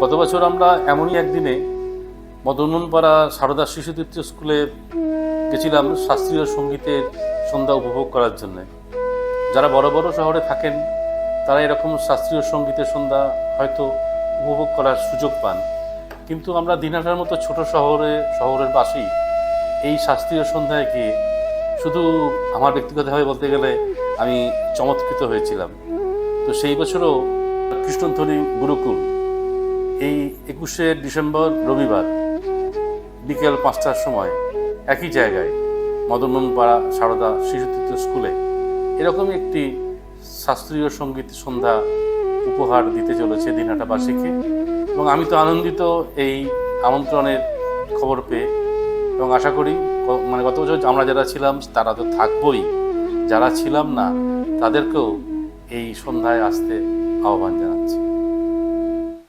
গত বছর আমরা এমনই একদিনে মদনমোহনপাড়া সারদা শিশুতীর্থ স্কুলে গেছিলাম শাস্ত্রীয় সঙ্গীতের সন্ধ্যা উপভোগ করার জন্য। যারা বড় বড় শহরে থাকেন তারা এরকম শাস্ত্রীয় সঙ্গীতের সন্ধ্যা হয়তো উপভোগ করার সুযোগ পান, কিন্তু আমরা দিনহাটার মতো ছোট শহরের পাশেই এই শাস্ত্রীয় সন্ধ্যায় গিয়ে শুধু আমার ব্যক্তিগতভাবে বলতে গেলে আমি চমৎকৃত হয়েছিলাম। তো সেই বছরও কৃষ্ণধ্বনি গুরুকুল এই 21শে ডিসেম্বর রবিবার বিকেল 5টার সময় একই জায়গায় মদনমোহনপাড়া সারদা শিশুতীর্থ স্কুলে এরকমই একটি শাস্ত্রীয় সঙ্গীত সন্ধ্যা উপহার দিতে চলেছে দিনহাটাবাসীকে, এবং আমি তো আনন্দিত এই আমন্ত্রণের খবর পেয়ে। এবং আশা করি গত বছর আমরা যারা ছিলাম তারা তো থাকবই, যারা ছিলাম না তাদেরকেও এই সন্ধ্যায় আসতে আহ্বান জানাই।